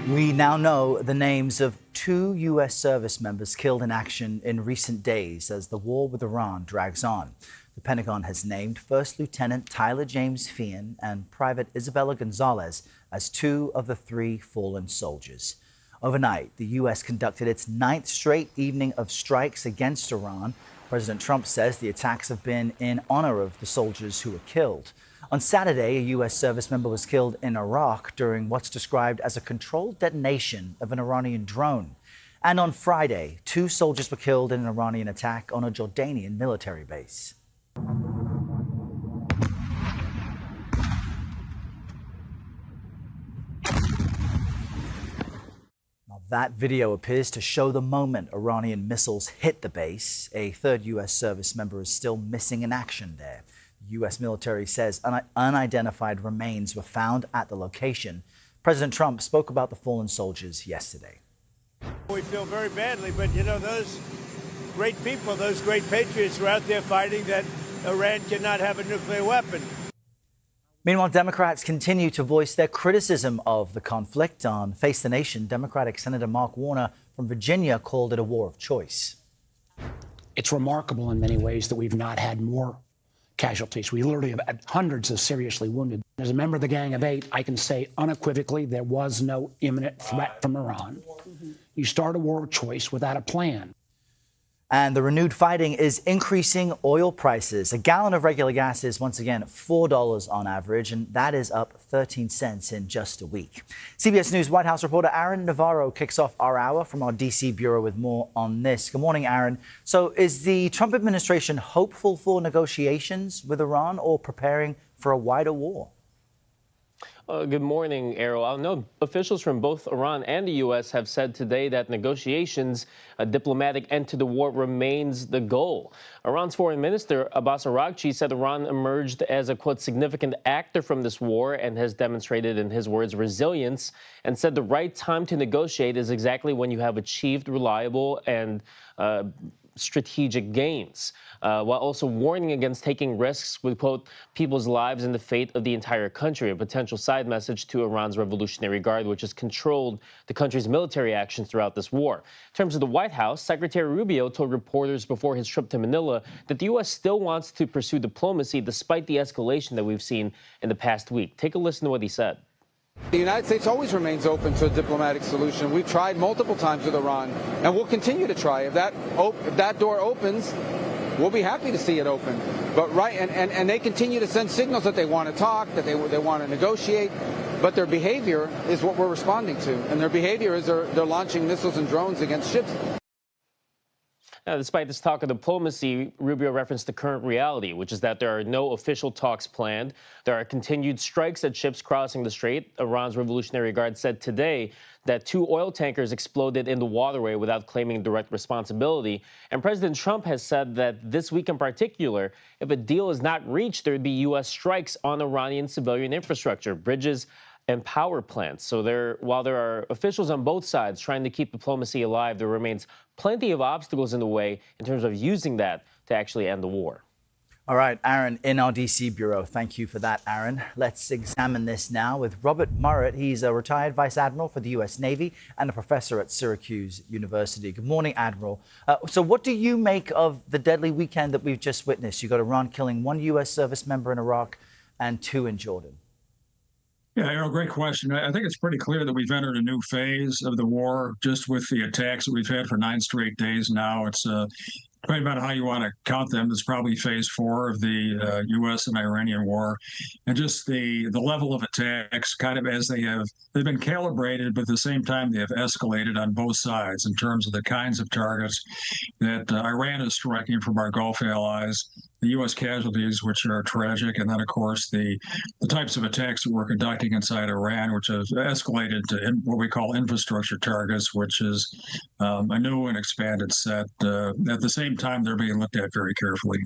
We now know the names of 2 U.S. service members killed in action in recent days as the war with Iran drags on. The Pentagon has named First Lieutenant Tyler James Feehan and Private Isabella Gonzalez as 2 of the 3 fallen soldiers. Overnight, the U.S. conducted its 9th straight evening of strikes against Iran. President Trump says the attacks have been in honor of the soldiers who were killed. On Saturday, a U.S. service member was killed in Iraq during what's described as a controlled detonation of an Iranian drone. And on Friday, 2 soldiers were killed in an Iranian attack on a Jordanian military base. Now, that video appears to show the moment Iranian missiles hit the base. A 3rd U.S. service member is still missing in action there. The U.S. military says unidentified remains were found at the location. President Trump spoke about the fallen soldiers yesterday. We feel very badly, but you know, those great people, those great patriots were out there fighting that Iran cannot have a nuclear weapon. Meanwhile, Democrats continue to voice their criticism of the conflict. On Face the Nation, Democratic Senator Mark Warner from Virginia called it a war of choice. It's remarkable in many ways that we've not had more casualties. We literally have had hundreds of seriously wounded. As a member of the Gang of 8, I can say unequivocally there was no imminent threat from Iran. You start a war of choice without a plan. And the renewed fighting is increasing oil prices. A gallon of regular gas is once again $4 on average, and that is up 13 cents in just a week. CBS News White House reporter Aaron Navarro kicks off our hour from our D.C. bureau with more on this. Good morning, Aaron. So is the Trump administration hopeful for negotiations with Iran or preparing for a wider war? Good morning, Arrow. I know officials from both Iran and the U.S. have said today that negotiations, a diplomatic end to the war, remains the goal. Iran's foreign minister, Abbas Araghchi, said Iran emerged as a, quote, significant actor from this war and has demonstrated, in his words, resilience, and said the right time to negotiate is exactly when you have achieved reliable and strategic gains, while also warning against taking risks with, quote, people's lives and the fate of the entire country, a potential side message to Iran's Revolutionary Guard, which has controlled the country's military actions throughout this war. In terms of the White House, Secretary Rubio told reporters before his trip to Manila that the U.S. still wants to pursue diplomacy despite the escalation that we've seen in the past week. Take a listen to what he said. The United States always remains open to a diplomatic solution. We've tried multiple times with Iran, and we'll continue to try. If that door opens, we'll be happy to see it open. But and they continue to send signals that they want to talk, that they want to negotiate, but their behavior is what we're responding to. And their behavior is they're launching missiles and drones against ships. Now, despite this talk of diplomacy, Rubio referenced the current reality, which is that there are no official talks planned. There are continued strikes at ships crossing the strait. Iran's Revolutionary Guard said today that 2 oil tankers exploded in the waterway without claiming direct responsibility. And President Trump has said that this week in particular, if a deal is not reached, there would be U.S. strikes on Iranian civilian infrastructure, bridges, and power plants. So while there are officials on both sides trying to keep diplomacy alive, there remains plenty of obstacles in the way in terms of using that to actually end the war. All right, Aaron, in our D.C. bureau. Thank you for that, Aaron. Let's examine this now with Robert Murrett. He's a retired Vice Admiral for the U.S. Navy and a professor at Syracuse University. Good morning, Admiral. So what do you make of the deadly weekend that we've just witnessed? You got Iran killing 1 U.S. service member in Iraq and 2 in Jordan. Yeah, Errol, great question. I think it's pretty clear that we've entered a new phase of the war just with the attacks that we've had for 9 straight days now. It's depending on how you want to count them, it's probably phase 4 of the U.S. and Iranian war. And just the level of attacks, kind of as they've been calibrated, but at the same time they have escalated on both sides in terms of the kinds of targets that Iran is striking from our Gulf allies, the U.S. casualties, which are tragic, and then, of course, the types of attacks that we're conducting inside Iran, which have escalated to what we call infrastructure targets, which is a new and expanded set. At the same time, they're being looked at very carefully.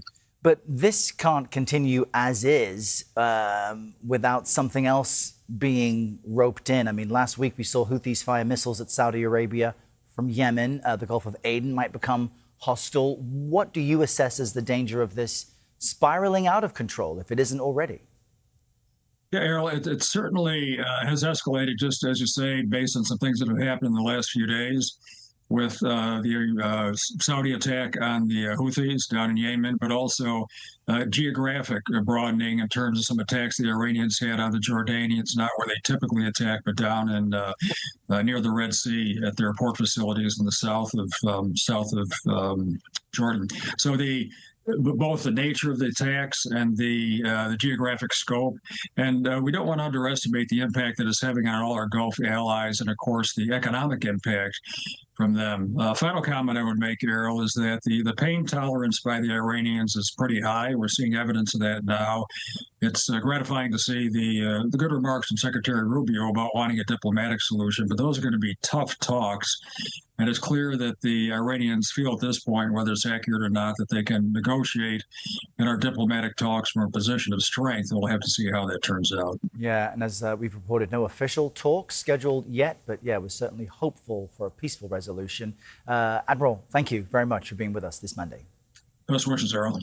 But this can't continue as is without something else being roped in. I mean, last week we saw Houthis fire missiles at Saudi Arabia from Yemen. The Gulf of Aden might become hostile. What do you assess as the danger of this spiraling out of control, if it isn't already? Yeah, Errol, it certainly has escalated, just as you say, based on some things that have happened in the last few days with the Saudi attack on the Houthis down in Yemen, but also geographic broadening in terms of some attacks the Iranians had on the Jordanians, not where they typically attack, but down in near the Red Sea at their port facilities in the south of Jordan. So both the nature of the attacks and the geographic scope. And we don't want to underestimate the impact that it's having on all our Gulf allies and, of course, the economic impact from them. Final comment I would make, Errol, is that the pain tolerance by the Iranians is pretty high. We're seeing evidence of that now. It's gratifying to see the good remarks from Secretary Rubio about wanting a diplomatic solution, but those are going to be tough talks. And it's clear that the Iranians feel at this point, whether it's accurate or not, that they can negotiate in our diplomatic talks from a position of strength. And we'll have to see how that turns out. Yeah, and as we've reported, no official talks scheduled yet, but yeah, we're certainly hopeful for a peaceful resolution. Admiral, thank you very much for being with us this Monday. Best wishes, Errol.